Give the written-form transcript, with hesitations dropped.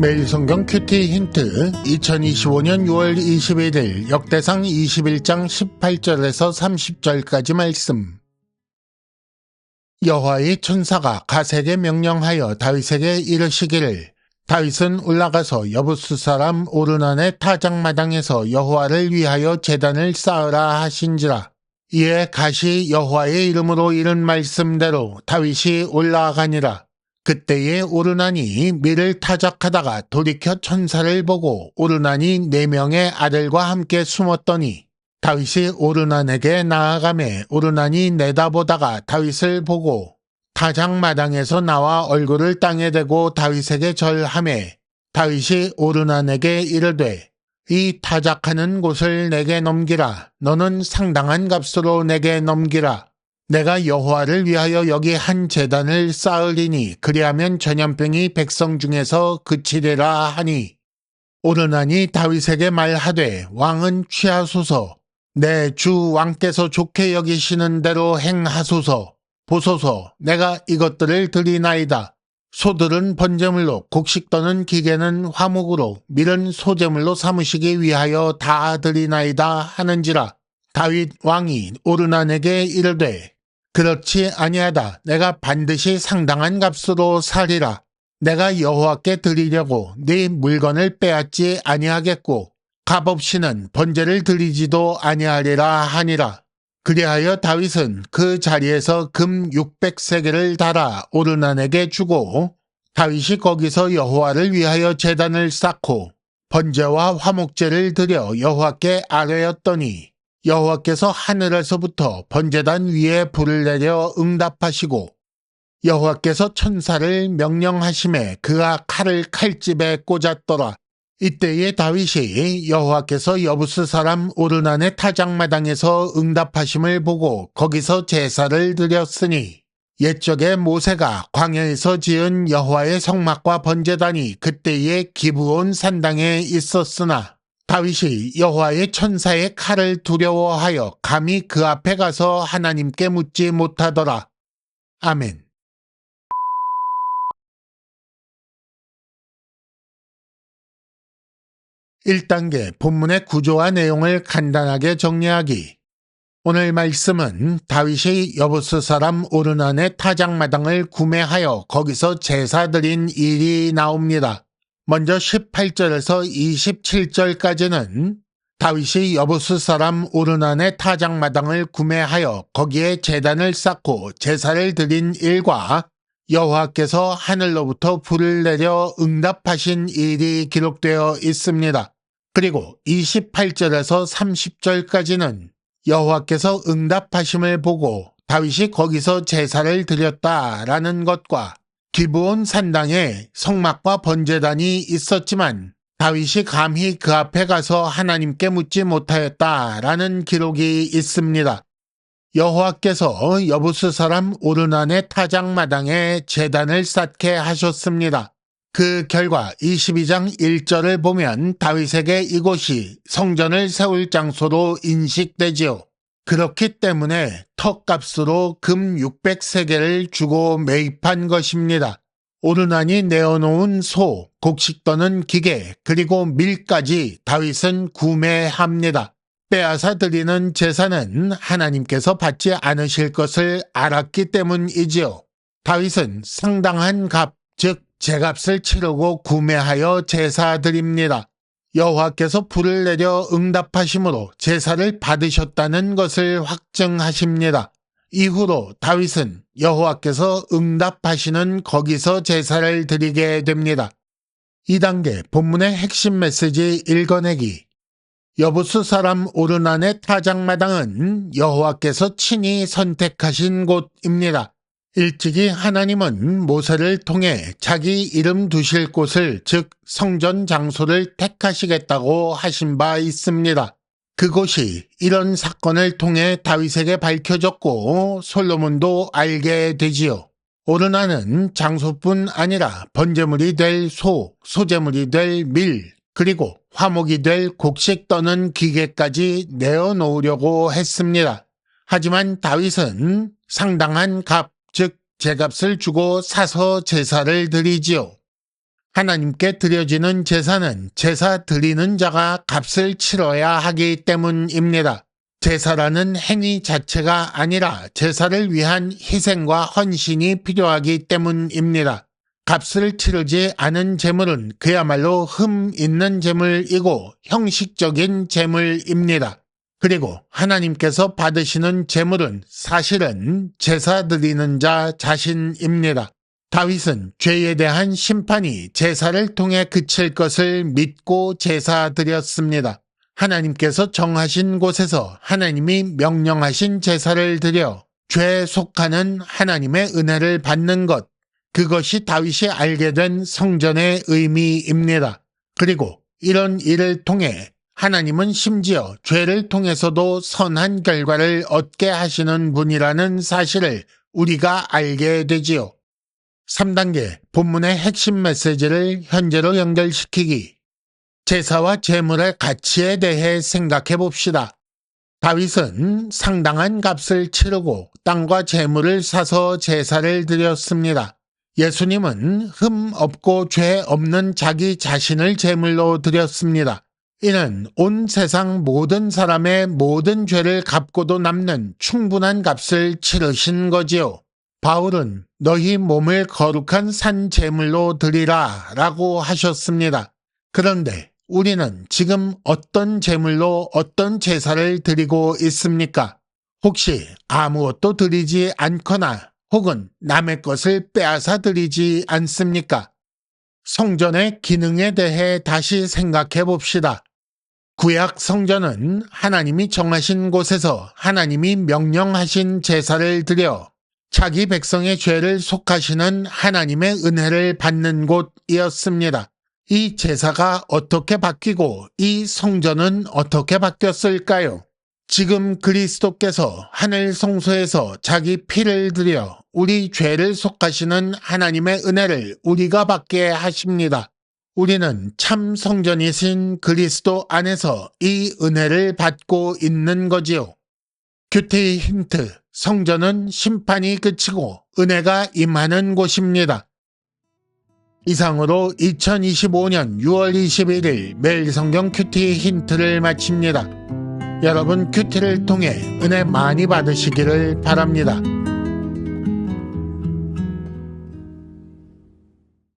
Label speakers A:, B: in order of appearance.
A: 매일 성경 큐티 힌트 2025년 6월 21일 역대상 21장 18절에서 30절까지 말씀. 여호와의 천사가 갓에게 명령하여 다윗에게 이르시기를 다윗은 올라가서 여부스 사람 오르난의 타작마당에서 여호와를 위하여 제단을 쌓으라 하신지라. 이에 갓이 여호와의 이름으로 이른 말씀대로 다윗이 올라가니라. 그때에 오르난이 밀을 타작하다가 돌이켜 천사를 보고 오르난이 4명의 아들과 함께 숨었더니 다윗이 오르난에게 나아가매 오르난이 내다보다가 다윗을 보고 타작마당에서 나와 얼굴을 땅에 대고 다윗에게 절하매 다윗이 오르난에게 이르되 이 타작하는 곳을 내게 넘기라. 너는 상당한 값으로 내게 넘기라. 내가 여호와를 위하여 여기 한 제단을 쌓으리니 그리하면 전염병이 백성 중에서 그치리라 하니 오르난이 다윗에게 말하되 왕은 취하소서. 내 주 왕께서 좋게 여기시는 대로 행하소서. 보소서 내가 이것들을 드리나이다. 소들은 번제물로 곡식 떠는 기계는 화목으로 밀은 소제물로 삼으시기 위하여 다 드리나이다 하는지라. 다윗 왕이 오르난에게 이르되 그렇지 아니하다. 내가 반드시 상당한 값으로 사리라. 내가 여호와께 드리려고 네 물건을 빼앗지 아니하겠고 값없이는 번제를 드리지도 아니하리라 하니라. 그리하여 다윗은 그 자리에서 금 600세겔을 달아 오르난에게 주고 다윗이 거기서 여호와를 위하여 제단을 쌓고 번제와 화목제를 드려 여호와께 아뢰었더니 여호와께서 하늘에서부터 번제단 위에 불을 내려 응답하시고 여호와께서 천사를 명령하심에 그가 칼을 칼집에 꽂았더라. 이때에 다윗이 여호와께서 여부스 사람 오르난의 타작마당에서 응답하심을 보고 거기서 제사를 드렸으니 옛적에 모세가 광야에서 지은 여호와의 성막과 번제단이 그때에 기브온 산당에 있었으나 다윗이 여호와의 천사의 칼을 두려워하여 감히 그 앞에 가서 하나님께 묻지 못하더라. 아멘. 1단계 본문의 구조와 내용을 간단하게 정리하기. 오늘 말씀은 다윗이 여부스 사람 오르난의 타작마당을 구매하여 거기서 제사 드린 일이 나옵니다. 먼저 18절에서 27절까지는 다윗이 여부스 사람 오르난의 타작마당을 구매하여 거기에 제단을 쌓고 제사를 드린 일과 여호와께서 하늘로부터 불을 내려 응답하신 일이 기록되어 있습니다. 그리고 28절에서 30절까지는 여호와께서 응답하심을 보고 다윗이 거기서 제사를 드렸다라는 것과 기브온 산당에 성막과 번제단이 있었지만 다윗이 감히 그 앞에 가서 하나님께 묻지 못하였다라는 기록이 있습니다. 여호와께서 여부스 사람 오르난의 타작마당에 제단을 쌓게 하셨습니다. 그 결과 22장 1절을 보면 다윗에게 이곳이 성전을 세울 장소로 인식되지요. 그렇기 때문에 턱값으로 금 600세겔을 주고 매입한 것입니다. 오르난이 내어놓은 소, 곡식 떠는 기계, 그리고 밀까지 다윗은 구매합니다. 빼앗아 드리는 제사는 하나님께서 받지 않으실 것을 알았기 때문이지요. 다윗은 상당한 값, 즉 제값을 치르고 구매하여 제사 드립니다. 여호와께서 불을 내려 응답하심으로 제사를 받으셨다는 것을 확증하십니다. 이후로 다윗은 여호와께서 응답하시는 거기서 제사를 드리게 됩니다. 2단계 본문의 핵심 메시지 읽어내기. 여부스 사람 오르난의 타작마당은 여호와께서 친히 선택하신 곳입니다. 일찍이 하나님은 모세를 통해 자기 이름 두실 곳을 즉 성전 장소를 택하시겠다고 하신 바 있습니다. 그곳이 이런 사건을 통해 다윗에게 밝혀졌고 솔로몬도 알게 되지요. 오르난은 장소뿐 아니라 번제물이 될 소, 소제물이 될 밀, 그리고 화목이 될 곡식 떠는 기계까지 내어놓으려고 했습니다. 하지만 다윗은 상당한 값, 즉 제값을 주고 사서 제사를 드리지요. 하나님께 드려지는 제사는 제사 드리는 자가 값을 치러야 하기 때문입니다. 제사라는 행위 자체가 아니라 제사를 위한 희생과 헌신이 필요하기 때문입니다. 값을 치르지 않은 제물은 그야말로 흠 있는 제물이고 형식적인 제물입니다. 그리고 하나님께서 받으시는 제물은 사실은 제사 드리는 자 자신입니다. 다윗은 죄에 대한 심판이 제사를 통해 그칠 것을 믿고 제사 드렸습니다. 하나님께서 정하신 곳에서 하나님이 명령하신 제사를 드려 죄에 속하는 하나님의 은혜를 받는 것, 그것이 다윗이 알게 된 성전의 의미입니다. 그리고 이런 일을 통해 하나님은 심지어 죄를 통해서도 선한 결과를 얻게 하시는 분이라는 사실을 우리가 알게 되지요. 3단계 본문의 핵심 메시지를 현재로 연결시키기. 제사와 제물의 가치에 대해 생각해 봅시다. 다윗은 상당한 값을 치르고 땅과 제물을 사서 제사를 드렸습니다. 예수님은 흠 없고 죄 없는 자기 자신을 제물로 드렸습니다. 이는 온 세상 모든 사람의 모든 죄를 갚고도 남는 충분한 값을 치르신 거지요. 바울은 너희 몸을 거룩한 산 제물로 드리라 라고 하셨습니다. 그런데 우리는 지금 어떤 제물로 어떤 제사를 드리고 있습니까? 혹시 아무것도 드리지 않거나 혹은 남의 것을 빼앗아 드리지 않습니까? 성전의 기능에 대해 다시 생각해 봅시다. 구약 성전은 하나님이 정하신 곳에서 하나님이 명령하신 제사를 드려 자기 백성의 죄를 속하시는 하나님의 은혜를 받는 곳이었습니다. 이 제사가 어떻게 바뀌고 이 성전은 어떻게 바뀌었을까요? 지금 그리스도께서 하늘 성소에서 자기 피를 들여 우리 죄를 속하시는 하나님의 은혜를 우리가 받게 하십니다. 우리는 참 성전이신 그리스도 안에서 이 은혜를 받고 있는 거지요. 큐티 힌트, 성전은 심판이 그치고 은혜가 임하는 곳입니다. 이상으로 2025년 6월 21일 매일 성경 큐티 힌트를 마칩니다. 여러분 큐티를 통해 은혜 많이 받으시기를 바랍니다.